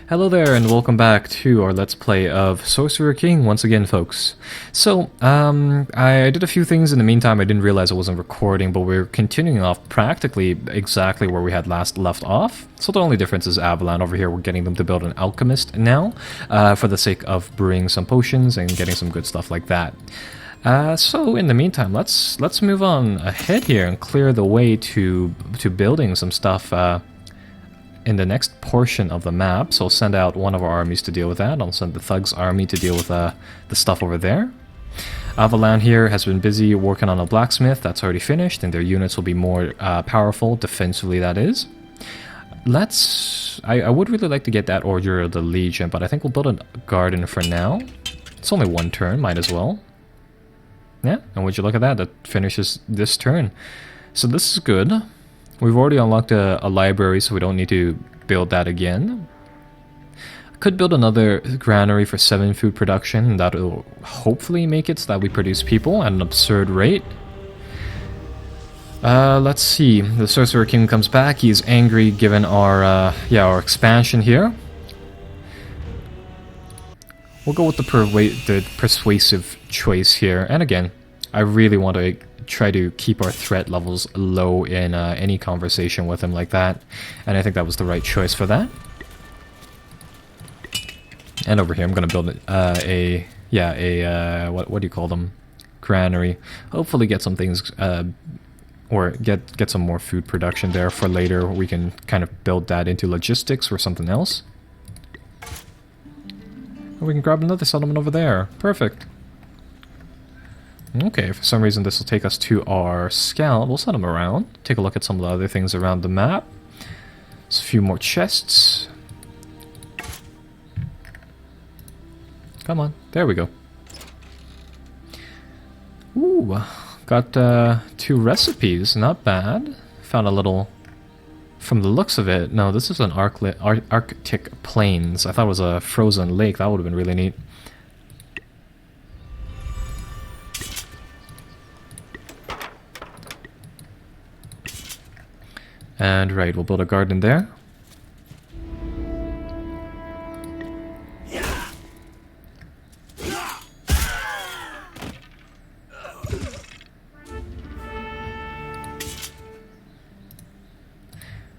Hello there and welcome back to our Let's Play of Sorcerer King once again, folks. So, I did a few things in the meantime. I didn't realize I wasn't recording, but we're continuing off practically exactly where we had last left off. So the only difference is Avalon over here, we're getting them to build an alchemist now, for the sake of brewing some potions and getting some good stuff like that. So in the meantime, let's move on ahead here and clear the way to building some stuff, in the next portion of the map. So I'll send out one of our armies to deal with that. I'll send the Thugs army to deal with the stuff over there. Avalon here has been busy working on a blacksmith. That's already finished, and their units will be more powerful, defensively that is. I would really like to get that Order of the Legion, but I think we'll build a garden for now. It's only one turn, might as well. Yeah, and would you look at that? That finishes this turn. So this is good. We've already unlocked a library, so we don't need to build that again. I could build another granary for 7 food production, and that will hopefully make it so that we produce people at an absurd rate. Let's see. The Sorcerer King comes back. He's angry given our expansion here. We'll go with the persuasive choice here. And again, I really want to try to keep our threat levels low in any conversation with him like that, and I think that was the right choice for that. And over here I'm going to build what do you call them? Granary. Hopefully get some things, or get some more food production there for later. We can kind of build that into logistics or something else. And we can grab another settlement over there. Perfect. Okay, for some reason this will take us to our scout. We'll set them around. Take a look at some of the other things around the map. There's a few more chests. Come on, there we go. Ooh, got 2 recipes, not bad. Found a little, from the looks of it, no, this is an Arctic Plains. I thought it was a frozen lake, that would have been really neat. And right, we'll build a garden there.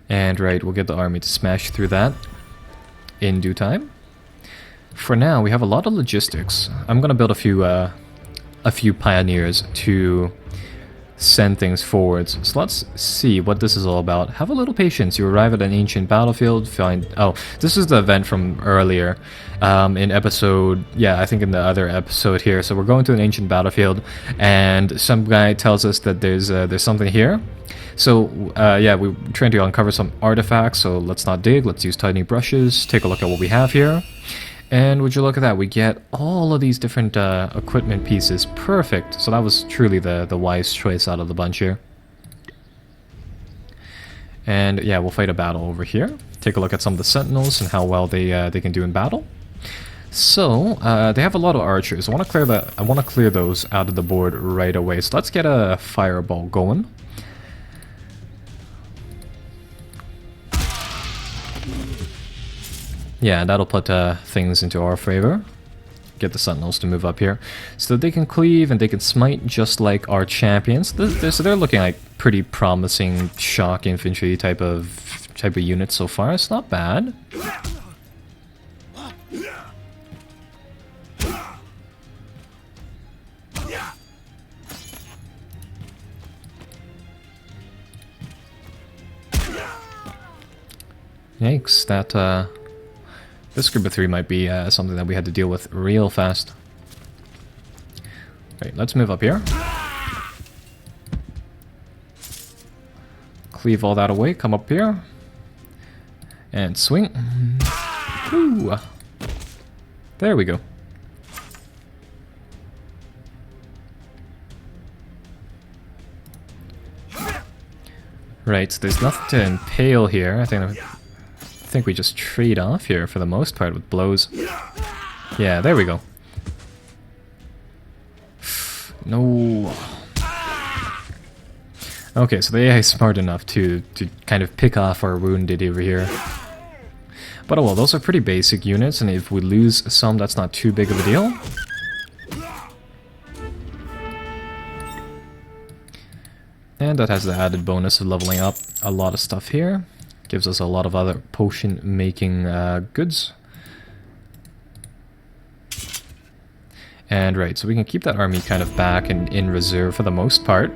And right, we'll get the army to smash through that in due time. For now, we have a lot of logistics. I'm gonna build a few pioneers to send things forwards. So let's see what this is all about. Have a little patience. You arrive at an ancient battlefield, this is the event from earlier, in episode, I think in the other episode here. So we're going to an ancient battlefield, and some guy tells us that there's something here. So, we're trying to uncover some artifacts, so let's not dig, let's use tiny brushes, take a look at what we have here. And would you look at that, we get all of these different equipment pieces. Perfect. So that was truly the wise choice out of the bunch here. And yeah, we'll fight a battle over here. Take a look at some of the sentinels and how well they can do in battle. So they have a lot of archers. I want to clear those out of the board right away. So let's get a fireball going. Yeah, that'll put things into our favor. Get the sentinels to move up here, so that they can cleave and they can smite just like our champions. So they're looking like pretty promising shock infantry type of units so far. It's not bad. Yikes! This group of 3 might be something that we had to deal with real fast. Right, let's move up here. Cleave all that away, come up here. And swing. Ooh. There we go. Right, so there's nothing to impale here. I think we just trade off here for the most part with blows. Yeah, there we go. No. Okay, so the AI is smart enough to kind of pick off our wounded over here. But oh well, those are pretty basic units, and if we lose some, that's not too big of a deal. And that has the added bonus of leveling up a lot of stuff here. Gives us a lot of other potion making goods. And right, so we can keep that army kind of back and in reserve for the most part.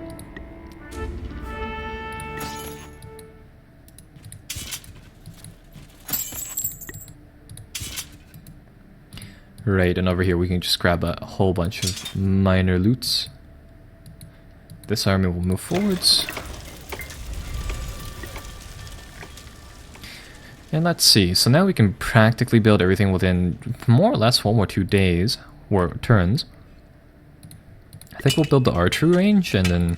Right, and over here we can just grab a whole bunch of minor loots. This army will move forwards. And let's see, so now we can practically build everything within more or less 1 or 2 days, or turns. I think we'll build the archery range and then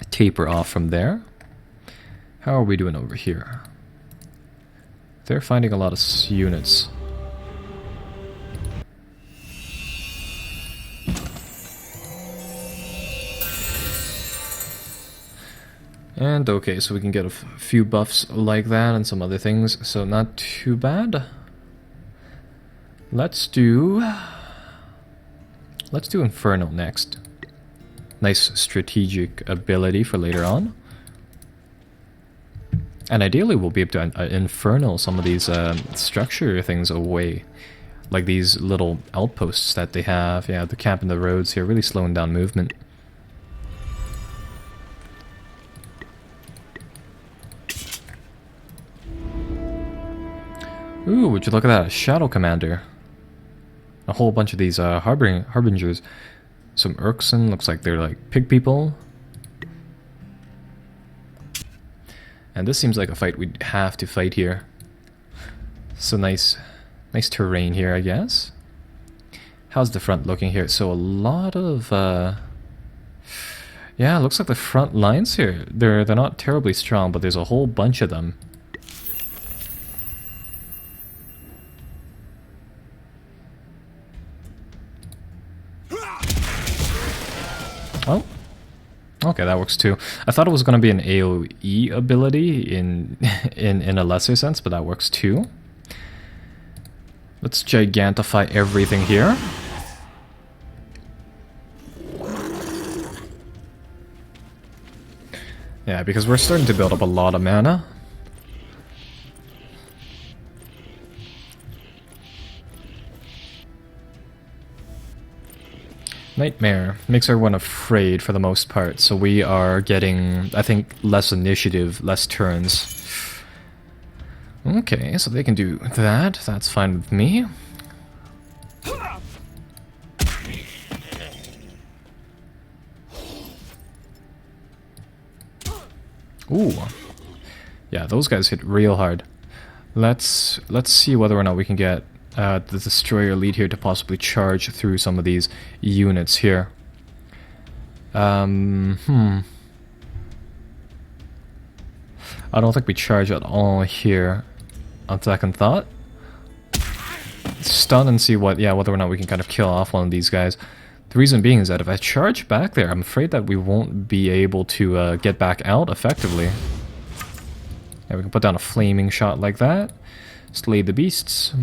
taper off from there. How are we doing over here? They're finding a lot of units. And okay, so we can get a few buffs like that and some other things, so not too bad. Let's do Inferno next. Nice strategic ability for later on. And ideally we'll be able to Infernal some of these structure things away. Like these little outposts that they have. Yeah, the camp in the roads here, really slowing down movement. Ooh, would you look at that, a Shadow Commander. A whole bunch of these Harbingers. Some Urkson, looks like they're like pig people. And this seems like a fight we'd have to fight here. So nice terrain here, I guess. How's the front looking here? So a lot of, yeah, looks like the front lines here, they're not terribly strong, but there's a whole bunch of them. Oh, okay, that works too. I thought it was going to be an AoE ability in a lesser sense, but that works too. Let's gigantify everything here. Yeah, because we're starting to build up a lot of mana. Nightmare makes everyone afraid for the most part, so we are getting, I think, less initiative, less turns. Okay, so they can do that. That's fine with me. Ooh. Yeah, those guys hit real hard. Let's see whether or not we can get the Destroyer lead here to possibly charge through some of these units here. I don't think we charge at all here on second thought. Stun and see whether or not we can kind of kill off one of these guys. The reason being is that if I charge back there, I'm afraid that we won't be able to get back out effectively. Yeah, we can put down a flaming shot like that. Slay the beasts.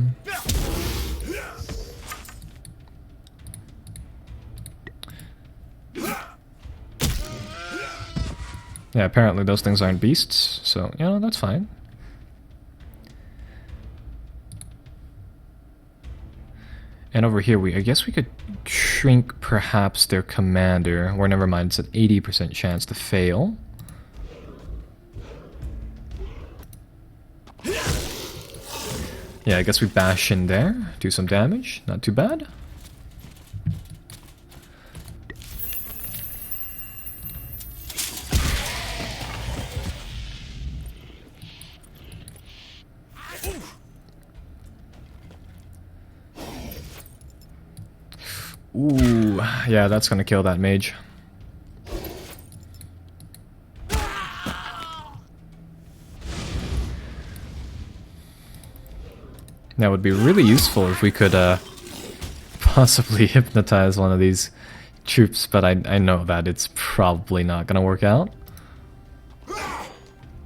Yeah, apparently those things aren't beasts, so, you know, that's fine. And over here, I guess we could shrink perhaps their commander, or never mind, it's an 80% chance to fail. Yeah, I guess we bash in there, do some damage, not too bad. Ooh, yeah, that's gonna kill that mage. That would be really useful if we could possibly hypnotize one of these troops, but I know that it's probably not gonna work out.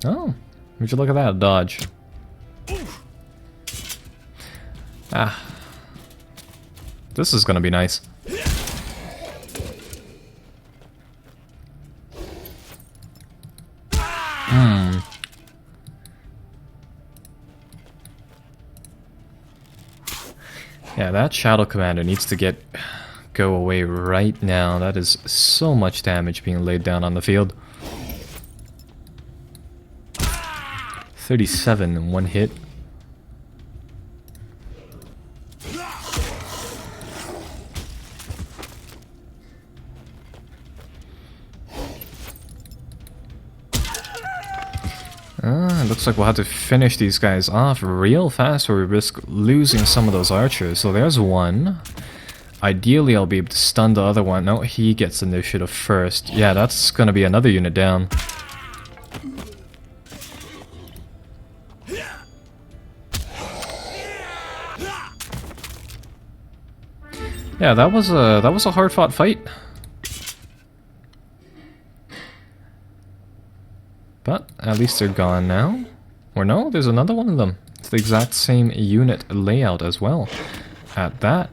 Oh, would you look at that, dodge. Ah. This is gonna be nice. Yeah, that Shadow Commander needs to go away right now. That is so much damage being laid down on the field. 37 in one hit. Looks like we'll have to finish these guys off real fast or we risk losing some of those archers. So there's one. Ideally, I'll be able to stun the other one. No, he gets initiative first. Yeah, that's gonna be another unit down. Yeah, that was a hard-fought fight. But at least they're gone now. Or no, there's another one of them. It's the exact same unit layout as well. At that.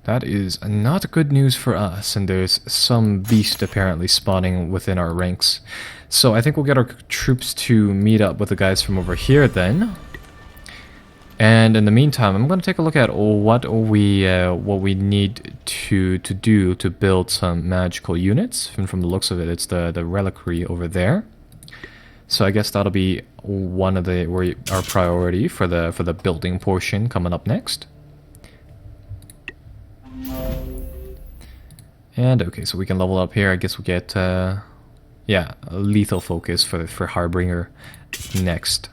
That is not good news for us, and there's some beast apparently spawning within our ranks. So I think we'll get our troops to meet up with the guys from over here then. And in the meantime, I'm going to take a look at what we need to do to build some magical units. And from the looks of it, it's the reliquary over there. So I guess that'll be one of our priority for the building portion coming up next. And okay, so we can level up here. I guess we'll get yeah, a lethal focus for Harbinger next.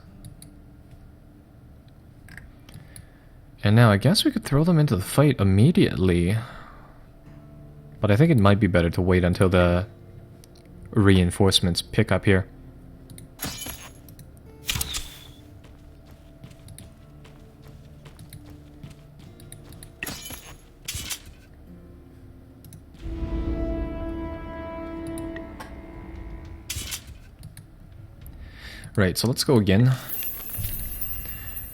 And now I guess we could throw them into the fight immediately. But I think it might be better to wait until the reinforcements pick up here. Right, so let's go again.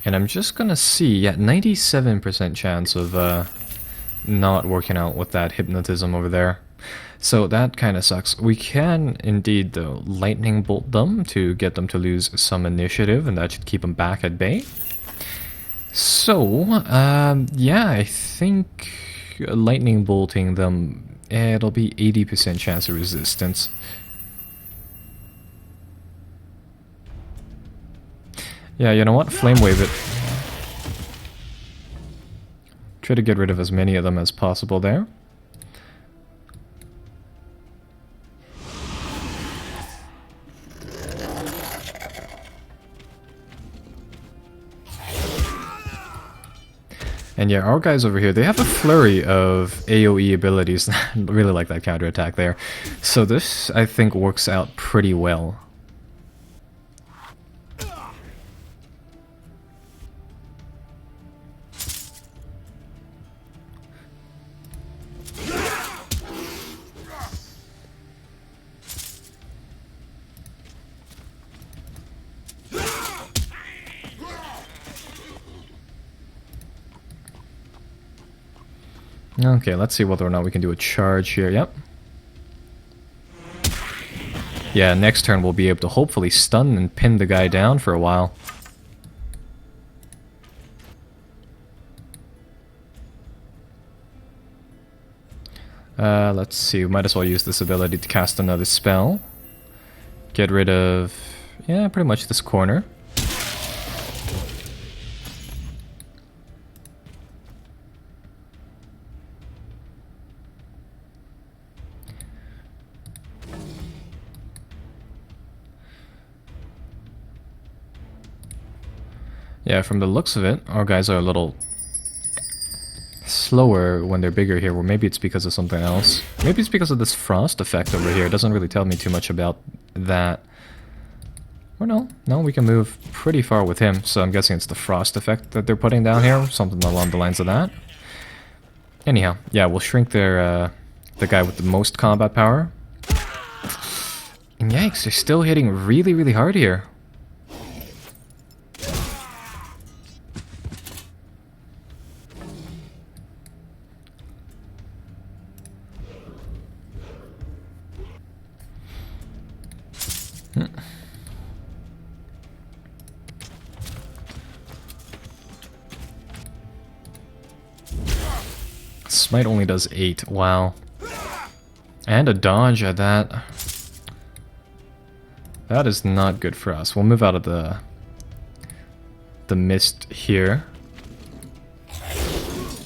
And I'm just gonna see, yeah, 97% chance of not working out with that hypnotism over there. So that kind of sucks. We can indeed, though, lightning bolt them to get them to lose some initiative, and that should keep them back at bay. So, yeah, I think lightning bolting them, it'll be 80% chance of resistance. Yeah, you know what? Flame wave it. Try to get rid of as many of them as possible there. And yeah, our guys over here, they have a flurry of AoE abilities. I really like that counterattack there. So this, I think, works out pretty well. Okay, let's see whether or not we can do a charge here. Yep. Yeah, next turn we'll be able to hopefully stun and pin the guy down for a while. Let's see, we might as well use this ability to cast another spell. Get rid of, yeah, pretty much this corner. Yeah, from the looks of it, our guys are a little slower when they're bigger here, or maybe it's because of something else. Maybe it's because of this frost effect over here. It doesn't really tell me too much about that. Or no, we can move pretty far with him, so I'm guessing it's the frost effect that they're putting down here, something along the lines of that. Anyhow, yeah, we'll shrink the guy with the most combat power. And yikes, they're still hitting really, really hard here. Smite only does 8. Wow. And a dodge at that. That is not good for us. We'll move out of the mist here.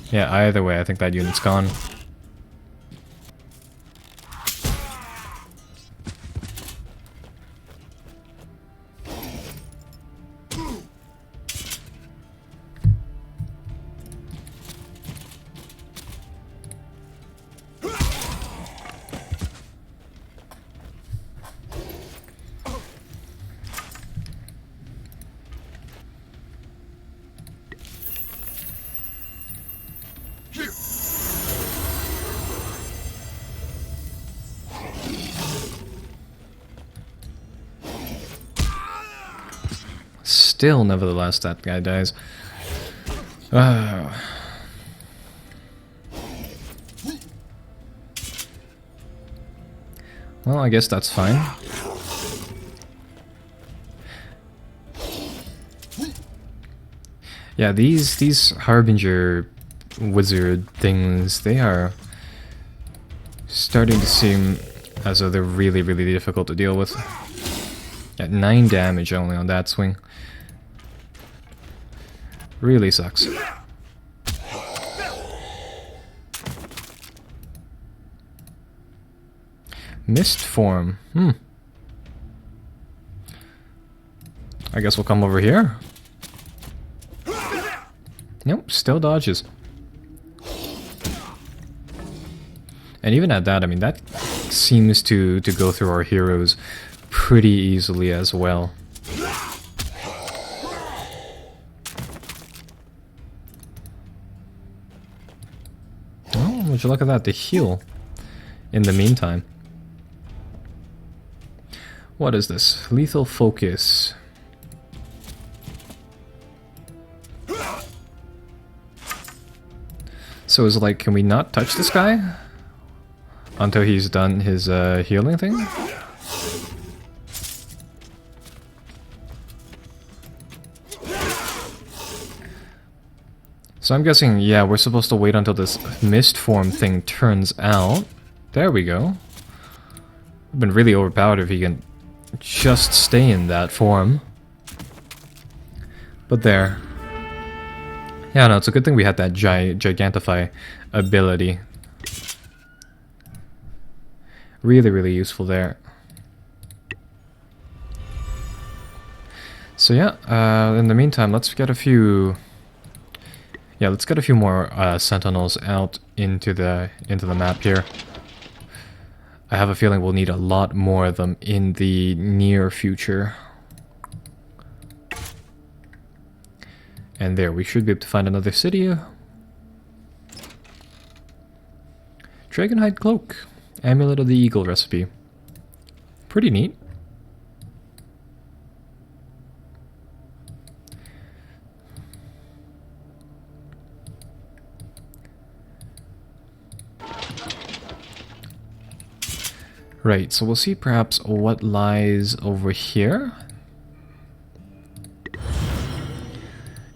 Yeah, either way, I think that unit's gone. Still, nevertheless, that guy dies. Well, I guess that's fine. Yeah, these Harbinger wizard things, they are starting to seem as though they're really, really difficult to deal with. At 9 damage only on that swing. Really sucks. Mist form. I guess we'll come over here. Nope, still dodges. And even at that, I mean, that seems to go through our heroes pretty easily as well. Oh, would you look at that, the heal in the meantime. What is this? Lethal focus. So is it like, can we not touch this guy until he's done his healing thing? So I'm guessing, yeah, we're supposed to wait until this mist form thing turns out. There we go. I've been really overpowered if he can just stay in that form. But there. Yeah, no, it's a good thing we had that Gigantify ability. Really, really useful there. So yeah, in the meantime, let's get a few... Yeah, let's get a few more sentinels out into the map here. I have a feeling we'll need a lot more of them in the near future. And there, we should be able to find another city. Dragonhide Cloak. Amulet of the Eagle recipe. Pretty neat. Right, so we'll see perhaps what lies over here.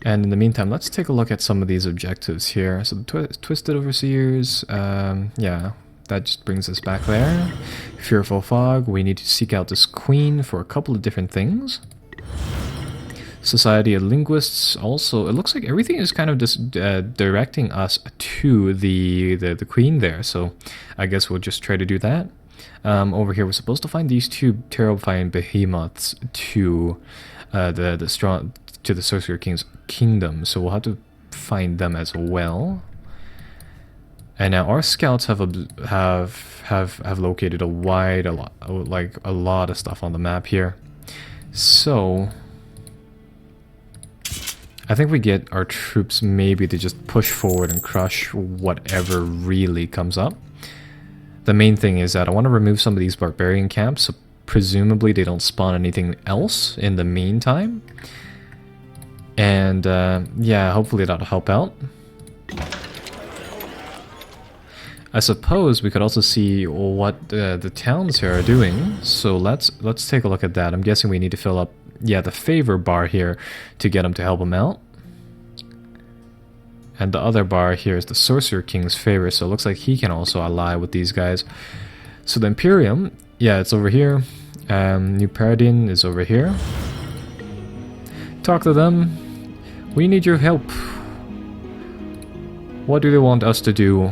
And in the meantime, let's take a look at some of these objectives here. So the Twisted Overseers, yeah, that just brings us back there. Fearful Fog, we need to seek out this queen for a couple of different things. Society of Linguists, also, it looks like everything is kind of just directing us to the queen there, so I guess we'll just try to do that. Over here, we're supposed to find these two terrifying behemoths to the Sorcerer King's kingdom, so we'll have to find them as well. And now our scouts have located a lot of stuff on the map here. So I think we get our troops maybe to just push forward and crush whatever really comes up. The main thing is that I want to remove some of these barbarian camps, so presumably they don't spawn anything else in the meantime. And yeah, hopefully that'll help out. I suppose we could also see what the towns here are doing, so let's take a look at that. I'm guessing we need to fill up, yeah, the favor bar here to get them to help them out. And the other bar here is the Sorcerer King's favor, so it looks like he can also ally with these guys. So the Imperium, yeah, it's over here. New Paradine is over here. Talk to them. We need your help. What do they want us to do?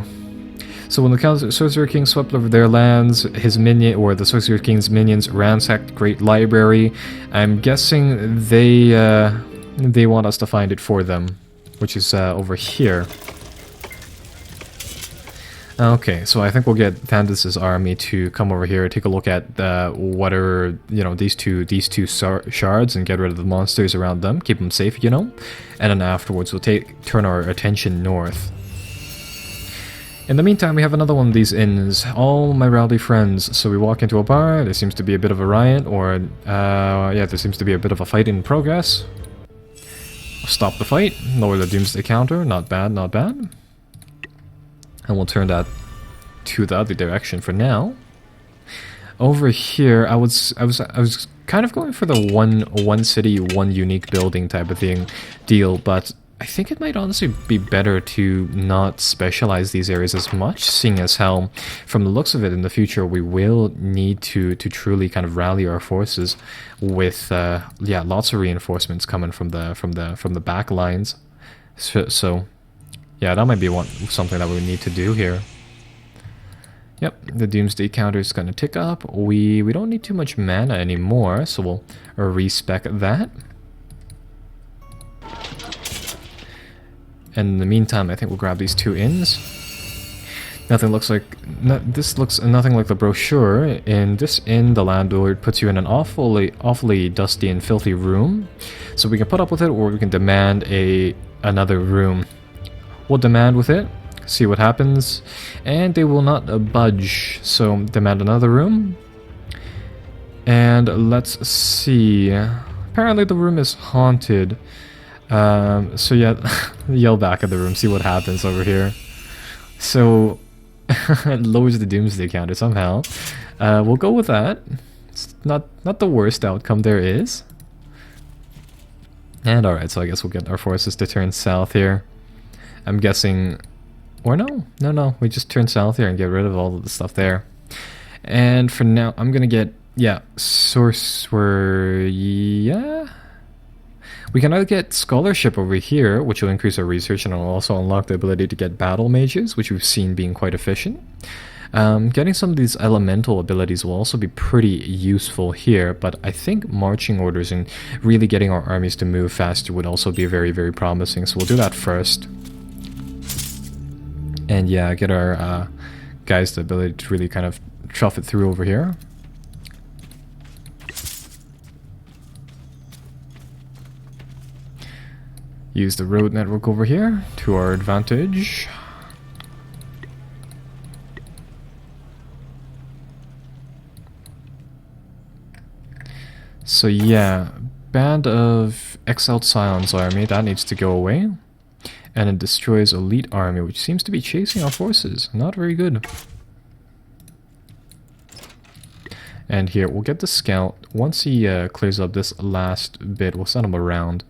So when the Sorcerer King swept over their lands, his minion, or the Sorcerer King's minions, ransacked Great Library. I'm guessing they want us to find it for them, which is over here. Okay, so I think we'll get Thandis' army to come over here, take a look at what are, you know, these two shards, and get rid of the monsters around them, keep them safe, you know. And then afterwards we'll turn our attention north. In the meantime, we have another one of these inns, all my rowdy friends. So we walk into a bar, there seems to be a bit of a riot, or, yeah, there seems to be a bit of a fight in progress. Stop the fight, lower the Doomsday counter, not bad, not bad. And we'll turn that to the other direction for now. Over here, I was kind of going for the one city, one unique building type of deal, but I think it might honestly be better to not specialize these areas as much, seeing as how, from the looks of it, in the future we will need to truly kind of rally our forces with yeah, lots of reinforcements coming from the back lines. So yeah, that might be something that we need to do here. Yep, the Doomsday counter is going to tick up. We don't need too much mana anymore, so we'll respec that. And in the meantime, I think we'll grab these two inns. This looks nothing like the brochure. In this inn, the landlord puts you in an awfully dusty and filthy room. So we can put up with it, or we can demand another room. We'll demand with it, see what happens, and they will not budge. So demand another room. And let's see. Apparently the room is haunted. So yeah, yell back at the room, see what happens over here. So, it lowers the Doomsday counter somehow. We'll go with that. It's not the worst outcome there is. And alright, so I guess we'll get our forces to turn south here. I'm guessing... Or no, we just turn south here and get rid of all of the stuff there. And for now, I'm gonna get, yeah, Sorcerer... yeah... We can either get Scholarship over here, which will increase our research, and will also unlock the ability to get Battle Mages, which we've seen being quite efficient. Getting some of these elemental abilities will also be pretty useful here, but I think marching orders and really getting our armies to move faster would also be very, very promising, so we'll do that first. And yeah, get our guys the ability to really kind of chuff it through over here. Use the road network over here to our advantage. So yeah, Band of Exiled Scion's army, that needs to go away. And it destroys Elite army, which seems to be chasing our forces. Not very good. And here, we'll get the scout. Once he clears up this last bit, we'll send him around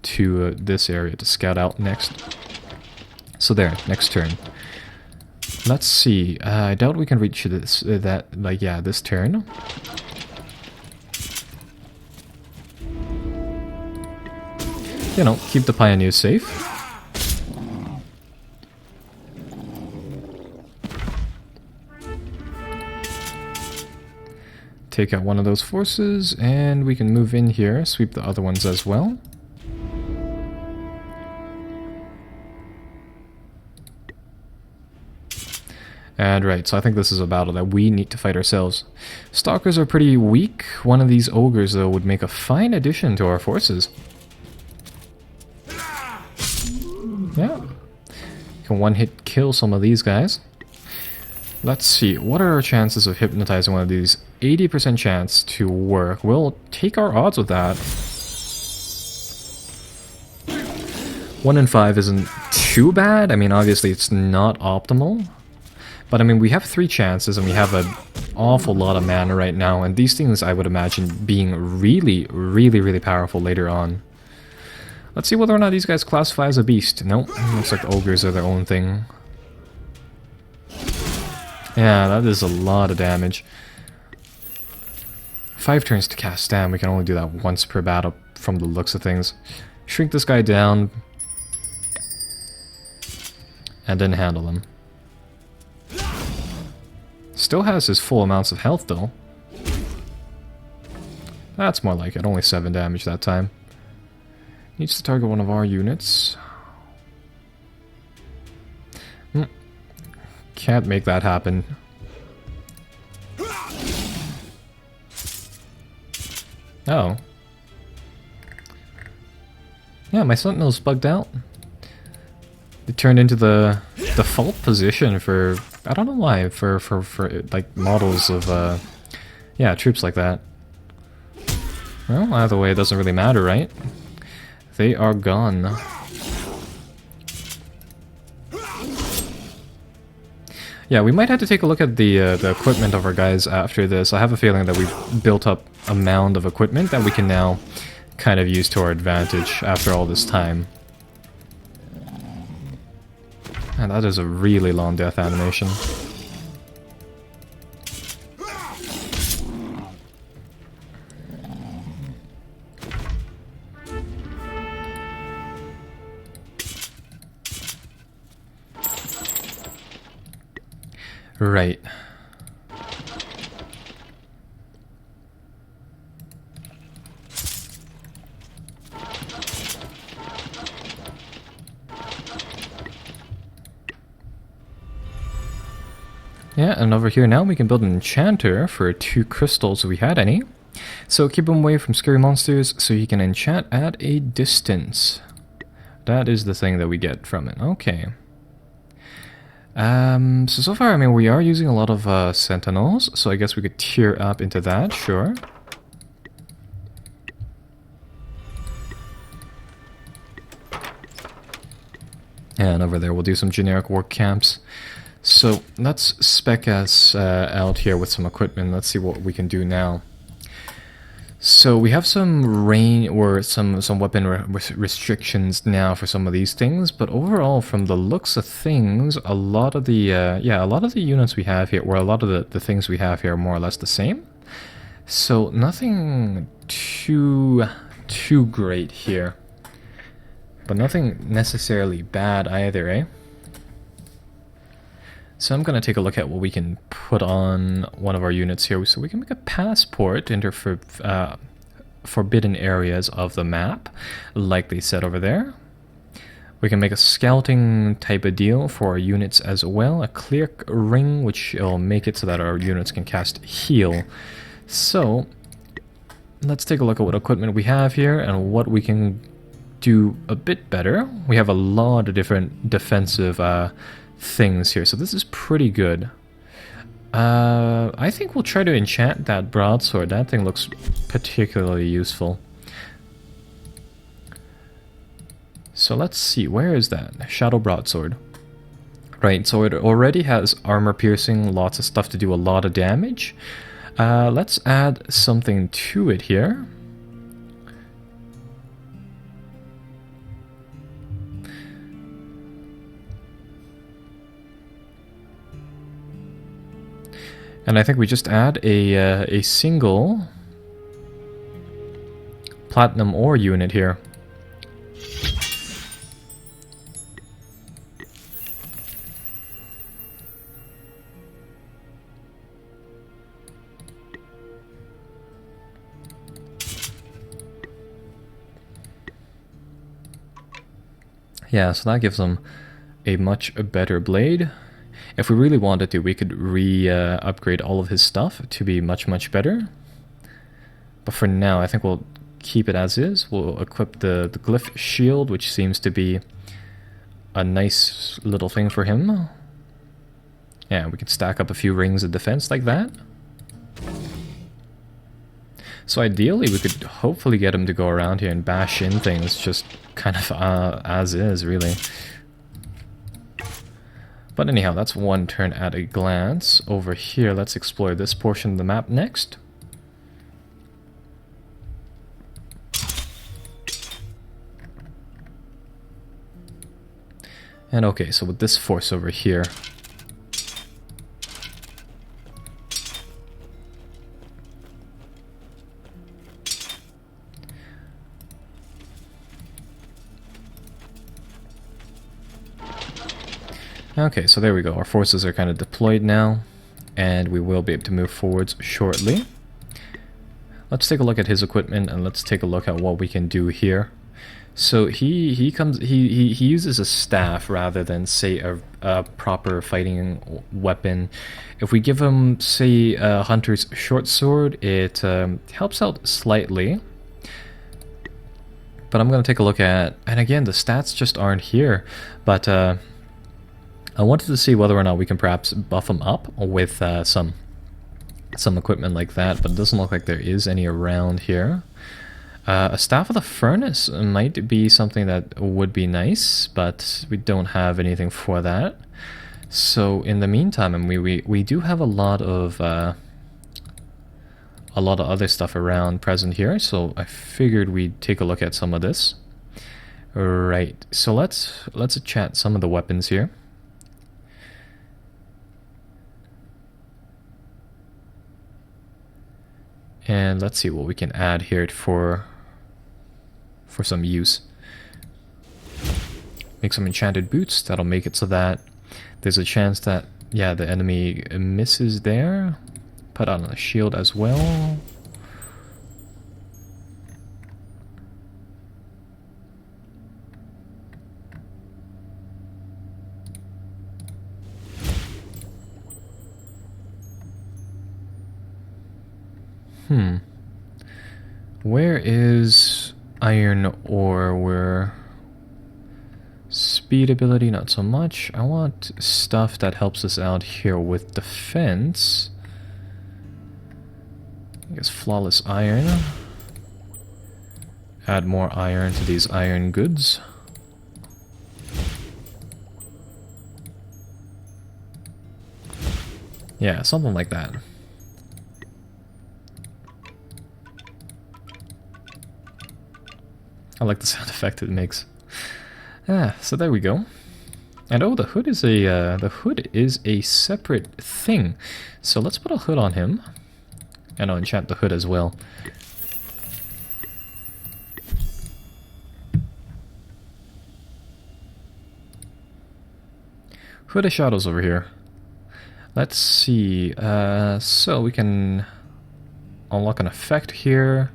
to this area to scout out next. So there, next turn. Let's see. I doubt we can reach this this turn. You know, keep the pioneers safe. Take out one of those forces, and we can move in here, sweep the other ones as well. And right, so I think this is a battle that we need to fight ourselves. Stalkers are pretty weak. One of these ogres, though, would make a fine addition to our forces. Yeah. Can one-hit kill some of these guys. Let's see, what are our chances of hypnotizing one of these? 80% chance to work. We'll take our odds with that. 1 in 5 isn't too bad. I mean, obviously it's not optimal. But I mean, we have 3 chances and we have an awful lot of mana right now. And these things, I would imagine, being really, really, really powerful later on. Let's see whether or not these guys classify as a beast. Nope, looks like the ogres are their own thing. Yeah, that is a lot of damage. 5 turns to cast Stam, we can only do that once per battle from the looks of things. Shrink this guy down. And then handle him. Still has his full amounts of health though. That's more like it, only 7 damage that time. Needs to target one of our units. Can't make that happen. Oh. Yeah, my sentinel's bugged out. They turned into the default position for, I don't know why, for like models of yeah, troops like that. Well, either way, it doesn't really matter, right? They are gone. Yeah, we might have to take a look at the equipment of our guys after this. I have a feeling that we've built up a mound of equipment that we can now kind of use to our advantage after all this time. And that is a really long death animation. Right. Yeah, and over here now we can build an enchanter for 2 crystals if we had any. So keep him away from scary monsters so he can enchant at a distance. That is the thing that we get from it. Okay. So far, I mean, we are using a lot of sentinels, so I guess we could tier up into that, sure. And over there we'll do some generic work camps. So let's spec us out here with some equipment. Let's see what we can do now. So we have some range or some weapon restrictions now for some of these things, but overall, from the looks of things, a lot of the a lot of the units we have here, or a lot of the things we have here, are more or less the same. So nothing too great here, but nothing necessarily bad either, eh? So I'm going to take a look at what we can put on one of our units here. So we can make a passport into forbidden areas of the map, like they said over there. We can make a scouting type of deal for our units as well. A clear ring, which will make it so that our units can cast heal. So let's take a look at what equipment we have here and what we can do a bit better. We have a lot of different defensive things here, so this is pretty good. I think we'll try to enchant that broadsword. That thing looks particularly useful. So let's see, where is that? Shadow broadsword. Right, so it already has armor piercing, lots of stuff to do a lot of damage. Let's add something to it here. And I think we just add a single platinum ore unit here. Yeah, so that gives them a much better blade. If we really wanted to, we could upgrade all of his stuff to be much better. But for now, I think we'll keep it as is. We'll equip the glyph shield, which seems to be a nice little thing for him. Yeah, we can stack up a few rings of defense like that. So ideally, we could hopefully get him to go around here and bash in things just kind of as is, really. But anyhow, that's one turn at a glance. Over here, let's explore this portion of the map next. And okay, so with this force over here, okay, so there we go. Our forces are kind of deployed now, and we will be able to move forwards shortly. Let's take a look at his equipment, and let's take a look at what we can do here. So he uses a staff rather than, say, a proper fighting weapon. If we give him, say, a hunter's short sword, it helps out slightly. But I'm going to take a look at, and again, the stats just aren't here. But I wanted to see whether or not we can perhaps buff him up with some equipment like that, but it doesn't look like there is any around here. A Staff of the Furnace might be something that would be nice, but we don't have anything for that. So in the meantime, and we do have a lot of other stuff around present here, so I figured we'd take a look at some of this. Right, so let's chat some of the weapons here. And let's see what we can add here for some use. Make some enchanted boots. That'll make it so that there's a chance that, yeah, the enemy misses there. Put on a shield as well. Where is iron ore? Where speed ability, not so much. I want stuff that helps us out here with defense. I guess flawless iron. Add more iron to these iron goods. Yeah, something like that. I like the sound effect it makes. So there we go. And oh, the hood is a separate thing. So let's put a hood on him, and I'll enchant the hood as well. Hood of Shadows over here. Let's see. So we can unlock an effect here.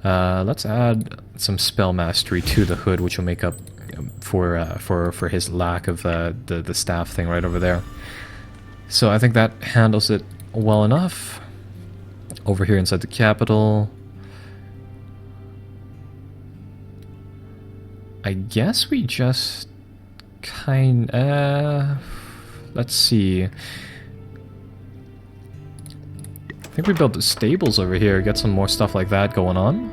Let's add some spell mastery to the hood, which will make up for his lack of the staff thing right over there. So I think that handles it well enough. Over here inside the capital, I guess we just let's see. I think we built the stables over here, get some more stuff like that going on.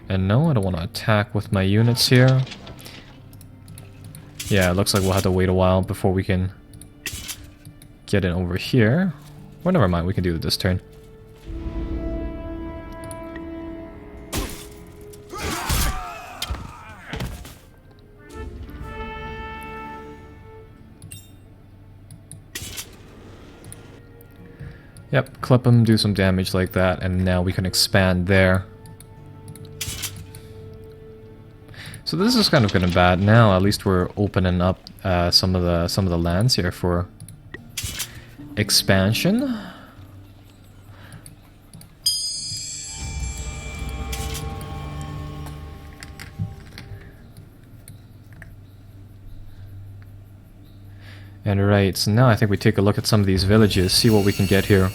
And no, I don't want to attack with my units here. Yeah, it looks like we'll have to wait a while before we can get in over here. Or never mind, we can do it this turn. Yep, clip them, do some damage like that, and now we can expand there. So this is kind of good and bad. Now at least we're opening up some of the lands here for expansion. And right, so now I think we take a look at some of these villages, see what we can get here.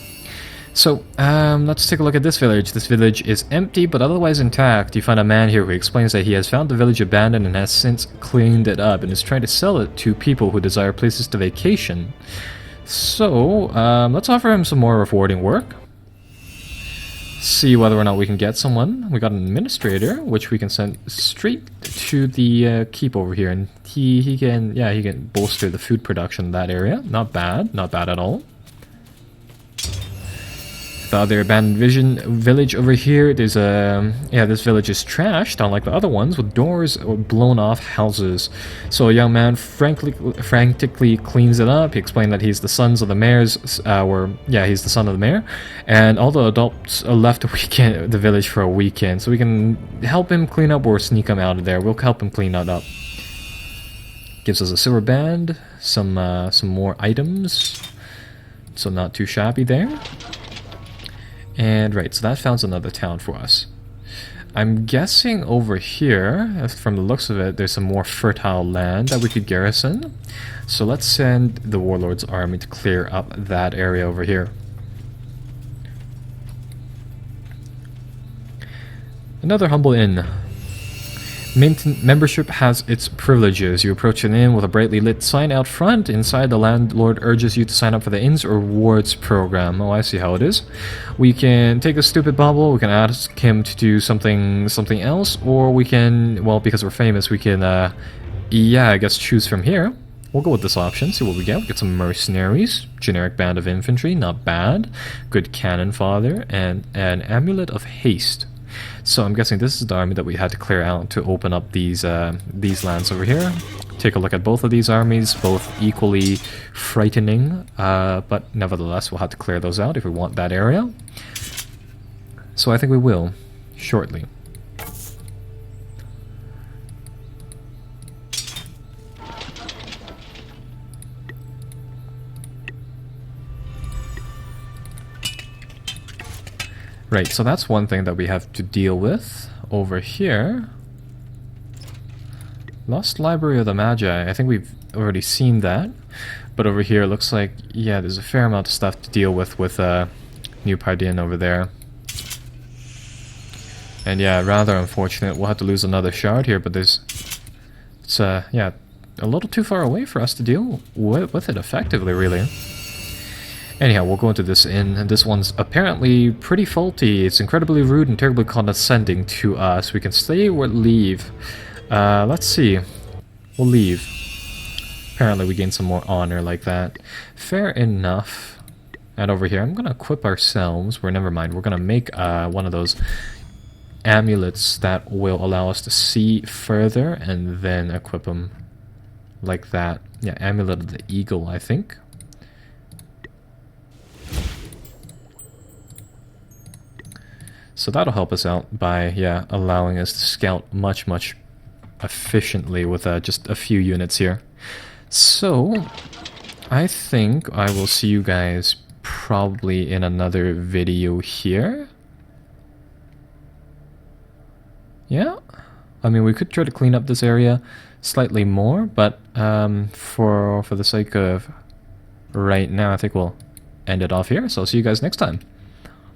So, let's take a look at this village. This village is empty, but otherwise intact. You find a man here who explains that he has found the village abandoned and has since cleaned it up and is trying to sell it to people who desire places to vacation. So, let's offer him some more rewarding work. See whether or not we can get someone. We got an administrator, which we can send straight to the keep over here, and he can bolster the food production in that area. Not bad at all. the other abandoned village over here. There's a this village is trashed, unlike the other ones, with doors or blown off houses. So a young man frantically cleans it up. He explained that he's the sons of the mayor's, he's the son of the mayor, and all the adults left the village for a weekend. So we can help him clean up or sneak him out of there. We'll help him clean that up. Gives us a silver band, some more items. So not too shabby there. And right, so that founds another town for us. I'm guessing over here, from the looks of it, there's some more fertile land that we could garrison. So let's send the Warlord's army to clear up that area over here. Another humble inn. Membership has its privileges. You approach an inn with a brightly lit sign out front. Inside, the landlord urges you to sign up for the inn's rewards program. Oh, I see how it is. We can take a stupid bauble, we can ask him to do something else, or we can, well, because we're famous, we can, I guess choose from here. We'll go with this option, see what we get. We get some mercenaries, generic band of infantry, not bad. Good cannon fodder, and an amulet of haste. So I'm guessing this is the army that we had to clear out to open up these lands over here. Take a look at both of these armies, both equally frightening, but nevertheless we'll have to clear those out if we want that area. So I think we will, shortly. Right, so that's one thing that we have to deal with. Over here, Lost Library of the Magi. I think we've already seen that. But over here, it looks like, yeah, there's a fair amount of stuff to deal with New Pardin over there. And yeah, rather unfortunate. We'll have to lose another shard here, but it's a little too far away for us to deal with it effectively, really. Anyhow, we'll go into this inn, and this one's apparently pretty faulty. It's incredibly rude and terribly condescending to us. We can stay or leave. Let's see. We'll leave. Apparently we gain some more honor like that. Fair enough. And over here, I'm going to equip ourselves. Never mind. We're going to make one of those amulets that will allow us to see further, and then equip them like that. Yeah, Amulet of the Eagle, I think. So that'll help us out by, allowing us to scout much efficiently with just a few units here. So, I think I will see you guys probably in another video here. Yeah? I mean, we could try to clean up this area slightly more, but for the sake of right now, I think we'll end it off here. So I'll see you guys next time.